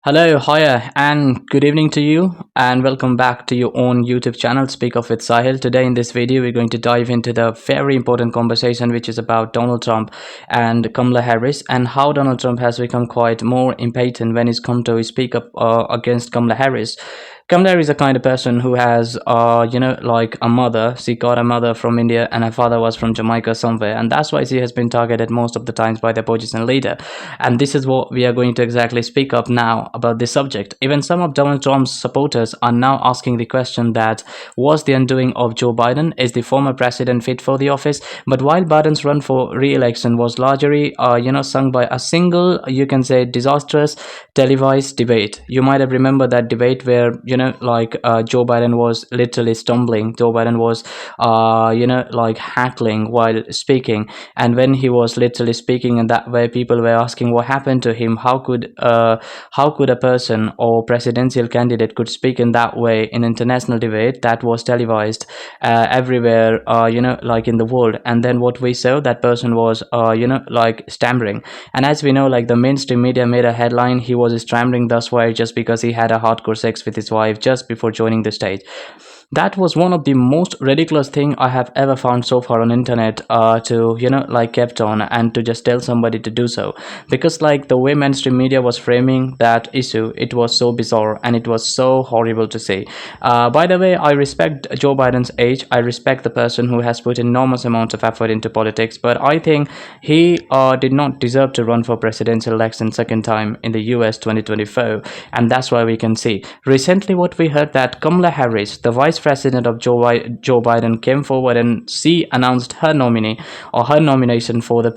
Hello, hiya, and good evening to you, and welcome back to your own YouTube channel, Speak Of with Sahil. Today, in this video, we're going to dive into the very important conversation, which is about Donald Trump and Kamala Harris, and how Donald Trump has become quite more impatient when he's come to speak up against Kamala Harris. Kamala is a kind of person who has, like a mother. She got a mother from India, and her father was from Jamaica somewhere, and that's why she has been targeted most of the times by the opposition leader. And this is what we are going to exactly speak up now about this subject. Even some of Donald Trump's supporters are now asking the question that was the undoing of Joe Biden? Is the former president fit for the office? But while Biden's run for re-election was largely, sung by a single, you can say, disastrous televised debate. You might have remembered that debate where Joe Biden was literally stumbling. Joe Biden was hackling while speaking, and when he was literally speaking in that way, people were asking what happened to him. How could a person or presidential candidate could speak in that way in international debate that was televised everywhere, like in the world. And then what we saw, that person was stammering. And as we know, like the mainstream media made a headline, he was stammering thus why just because he had a hardcore sex with his wife just before joining the stage. That was one of the most ridiculous thing I have ever found so far on internet, to kept on and to just tell somebody to do so, because like the way mainstream media was framing that issue, it was so bizarre and it was so horrible to see. By the way, I respect Joe Biden's age. I respect the person who has put enormous amounts of effort into politics, but I think he did not deserve to run for presidential election second time in the US 2024. And that's why we can see recently what we heard, that Kamala Harris, the vice president of Joe Biden, came forward and she announced her nominee or her nomination for the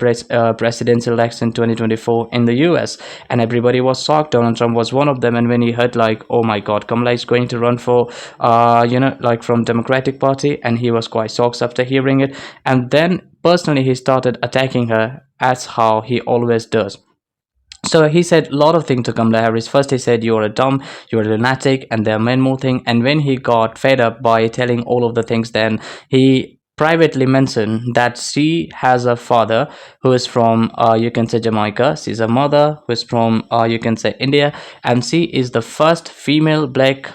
presidential election 2024 in the US. And everybody was shocked. Donald Trump was one of them. And when he heard like, oh my God, Kamala is going to run for, from Democratic Party, and he was quite shocked after hearing it. And then personally, he started attacking her as how he always does. So he said a lot of things to Kamala Harris. First, he said, "You're a dumb, you're a lunatic," and there are many more things. And when he got fed up by telling all of the things, then he privately mentioned that she has a father who is from, you can say, Jamaica. She's a mother who is from, you can say, India, and she is the first female black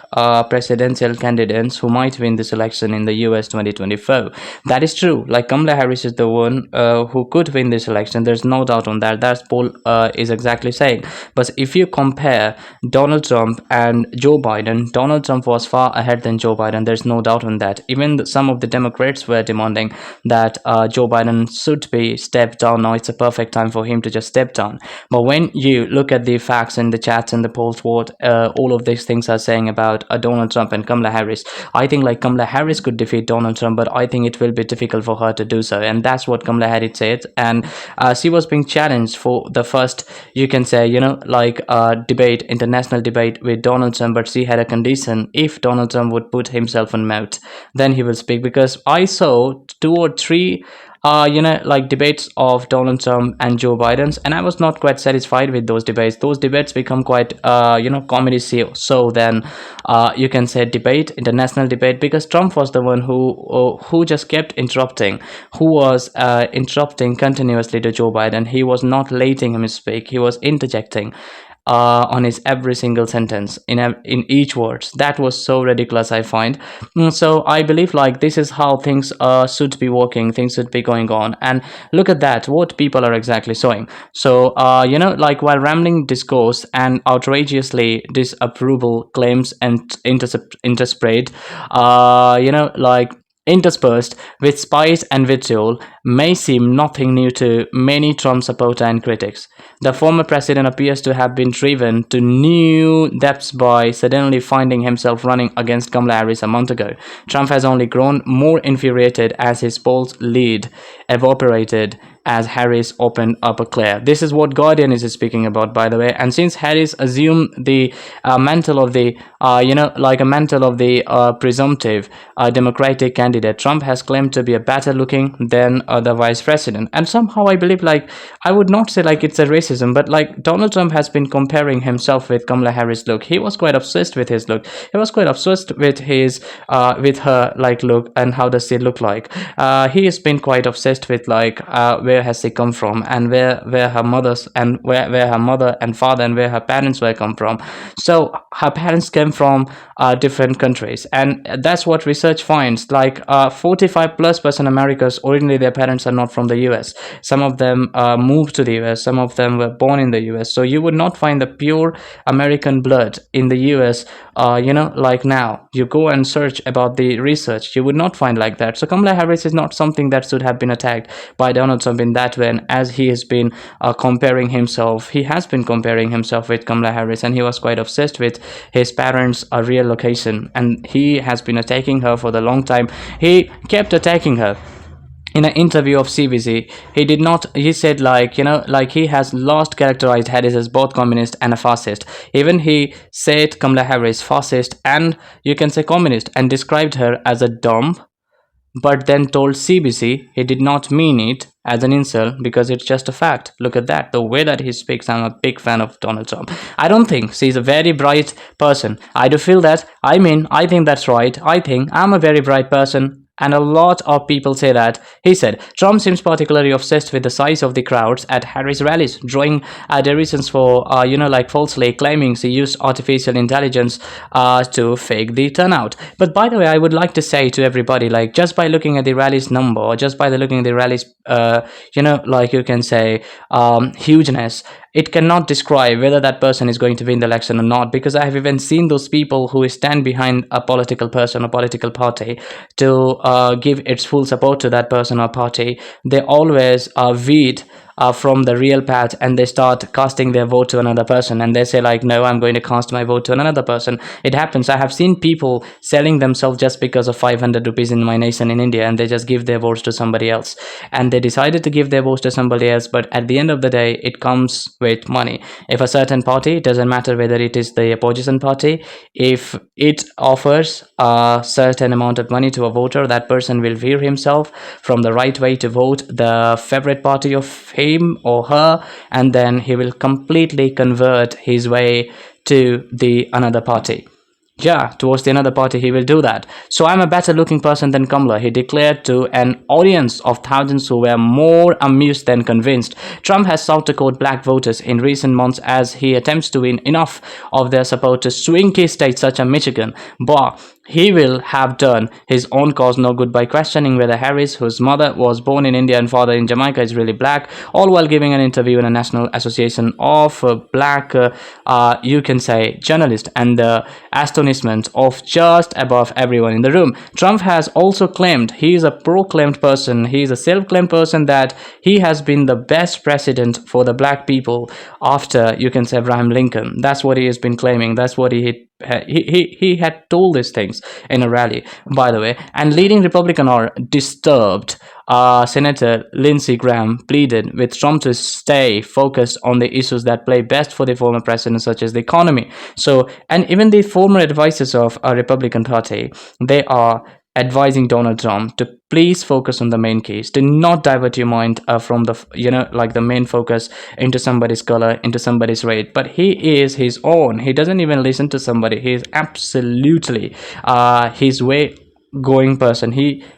presidential candidate who might win this election in the US 2024. That is true. Like Kamala Harris is the one who could win this election. There's no doubt on that. That's poll is exactly saying. But if you compare Donald Trump and Joe Biden, Donald Trump was far ahead than Joe Biden. There's no doubt on that. Even some of the Democrats were demanding that Joe Biden should be stepped down. Now it's a perfect time for him to just step down. But when you look at the facts and the chats and the polls, what all of these things are saying about Donald Trump and Kamala Harris, I think like Kamala Harris could defeat Donald Trump, but I think it will be difficult for her to do so. And that's what Kamala Harris said. And she was being challenged for the first, you can say, debate, international debate with Donald Trump, but she had a condition: if Donald Trump would put himself on mute, then he will speak. Because I saw two or three debates of Donald Trump and Joe Biden's, and I was not quite satisfied with those debates. Those debates become quite comedy show. So then you can say debate, international debate, because Trump was the one who just kept interrupting, who was interrupting continuously to Joe Biden. He was not letting him speak. He was interjecting on his every single sentence in each words. That was so ridiculous, I find. So I believe like this is how things should be working, things should be going on. And look at that, what people are exactly showing. So while rambling discourse and outrageously disapproval claims and interspread, interspersed with spice and vitriol, may seem nothing new to many Trump supporters and critics. The former president appears to have been driven to new depths by suddenly finding himself running against Kamala Harris a month ago. Trump has only grown more infuriated as his polls lead evaporated as Harris opened up a clear. This is what Guardian is speaking about, by the way. And since Harris assumed the mantle of the, a mantle of the presumptive Democratic candidate, Trump has claimed to be a better looking than the vice president. And somehow I believe, like, I would not say like it's a racism, but like Donald Trump has been comparing himself with Kamala Harris' look. He was quite obsessed with his look. He was quite obsessed with his, with her like look and how does she look like. He has been quite obsessed with like where has she come from, and where her mother's and where her mother and father and where her parents were come from. So her parents came from different countries, and that's what research finds. Like 45 plus percent Americans, originally their parents are not from the US. Some of them moved to the US, some of them were born in the US. So you would not find the pure American blood in the US. Like now you go and search about the research, you would not find like that. So Kamala Harris is not something that should have been attacked by Donald Trump in that way. And as he has been he has been comparing himself with Kamala Harris, and he was quite obsessed with his parents' real location, and he has been attacking her for the long time. He kept attacking her. In an interview of CBC, he did not. He said, like he has lost characterized Harris as both communist and a fascist. Even he said Kamala Harris fascist and you can say communist, and described her as a dumb, but then told CBC he did not mean it as an insult because it's just a fact. Look at that, the way that he speaks. I'm a big fan of Donald Trump. I don't think she's a very bright person. I do feel that. I think that's right. I think I'm a very bright person. And a lot of people say that. He said, Trump seems particularly obsessed with the size of the crowds at Harris rallies, drawing derisions for, falsely claiming he used artificial intelligence to fake the turnout. But by the way, I would like to say to everybody, like, just by looking at the rallies number, or just by looking at the rallies, hugeness, it cannot describe whether that person is going to win the election or not, because I have even seen those people who stand behind a political person or political party to give its full support to that person or party. They always veed from the real path, and they start casting their vote to another person, and they say like, no, I'm going to cast my vote to another person. It happens. I have seen people selling themselves just because of 500 rupees in my nation in India, and they just give their votes to somebody else, and they decided to give their votes to somebody else. But at the end of the day, it comes with money. If a certain party, it doesn't matter whether it is the opposition party, if it offers a certain amount of money to a voter, that person will veer himself from the right way to vote the favorite party of him or her, and then he will completely convert his way to the another party. Yeah, towards the another party, he will do that. So I'm a better looking person than Kamala, he declared to an audience of thousands who were more amused than convinced. Trump has sought to court black voters in recent months as he attempts to win enough of their support to swing key states such as Michigan. But he will have done his own cause no good by questioning whether Harris, whose mother was born in India and father in Jamaica, is really black, all while giving an interview in a National Association of Black, journalists, and the astonishment of just above everyone in the room. Trump has also claimed he is a proclaimed person, he is a self-claimed person, that he has been the best president for the black people after, Abraham Lincoln. That's what he has been claiming. That's what he had told these things in a rally, by the way. And leading Republican or disturbed Senator Lindsey Graham pleaded with Trump to stay focused on the issues that play best for the former president, such as the economy. So, and even the former advisors of a Republican Party, they are advising Donald Trump to please focus on the main case. Do not divert your mind from the main focus into somebody's color, into somebody's race. But he is his own. He doesn't even listen to somebody. He is absolutely his way going person.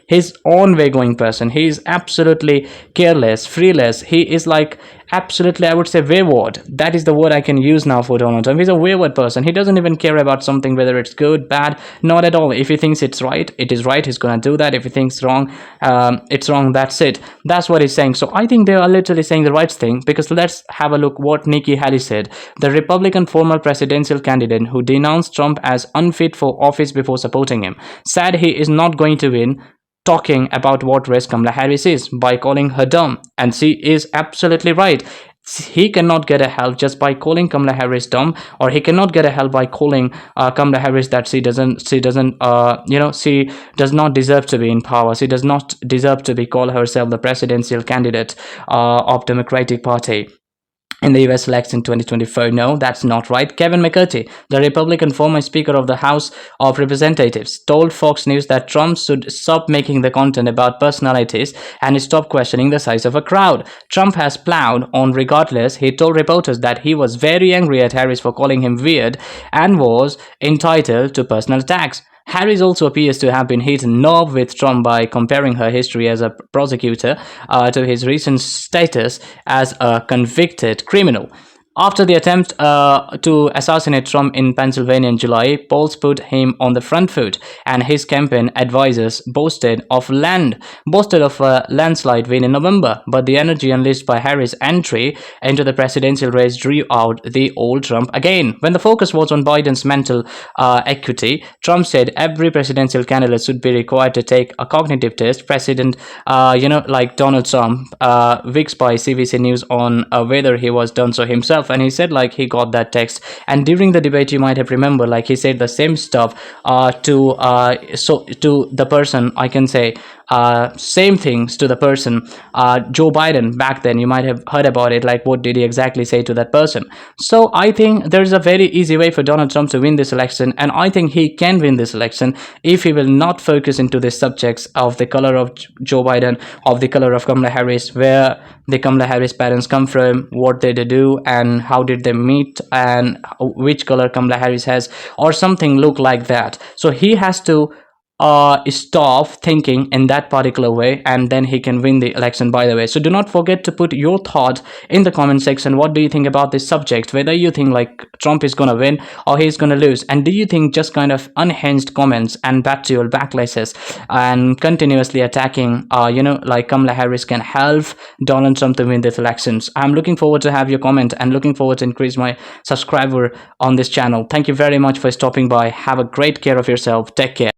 His own way going person. He is absolutely careless, freeless. He is like absolutely, I would say, wayward. That is the word I can use now for Donald Trump. He's a wayward person. He doesn't even care about something, whether it's good, bad, not at all. If he thinks it's right, it is right. He's gonna do that. If he thinks wrong, it's wrong. That's it. That's what he's saying. So I think they are literally saying the right thing, because let's have a look what Nikki Haley said, the Republican former presidential candidate who denounced Trump as unfit for office before supporting him, said he is not going to win talking about what race Kamala Harris is by calling her dumb. And she is absolutely right. He cannot get a help just by calling Kamala Harris dumb, or he cannot get a help by calling Kamala Harris that she does not deserve to be in power. She does not deserve to be called herself the presidential candidate of Democratic Party in the US election 2024. No, that's not right. Kevin McCarthy, the Republican former Speaker of the House of Representatives, told Fox News that Trump should stop making the content about personalities and stop questioning the size of a crowd. Trump has plowed on regardless. He told reporters that he was very angry at Harris for calling him weird and was entitled to personal attacks. Harris also appears to have been hit in nerve with Trump by comparing her history as a prosecutor to his recent status as a convicted criminal. After the attempt to assassinate Trump in Pennsylvania in July, polls put him on the front foot, and his campaign advisors boasted of a landslide win in November. But the energy unleashed by Harris' entry into the presidential race drew out the old Trump again. When the focus was on Biden's mental acuity, Trump said every presidential candidate should be required to take a cognitive test. President, like Donald Trump, weeks by CBC News on whether he was done so himself, and he said like he got that text. And during the debate, you might have remembered, like he said the same stuff to the person. I can say same things to the person, Joe Biden back then. You might have heard about it. Like, what did he exactly say to that person? So I think there is a very easy way for Donald Trump to win this election, and I think he can win this election if he will not focus into the subjects of the color of Joe Biden, of the color of Kamala Harris, where the Kamala Harris parents come from, what did they do, and how did they meet, and which color Kamala Harris has, or something look like that. So he has to stop thinking in that particular way, and then he can win the election, by the way. So do not forget to put your thoughts in the comment section. What do you think about this subject? Whether you think like Trump is gonna win or he's gonna lose, and do you think just kind of unhinged comments and battle backlashes and continuously attacking like Kamala Harris can help Donald Trump to win these elections? I'm looking forward to have your comment and looking forward to increase my subscriber on this channel. Thank you very much for stopping by. Have a great care of yourself. Take care.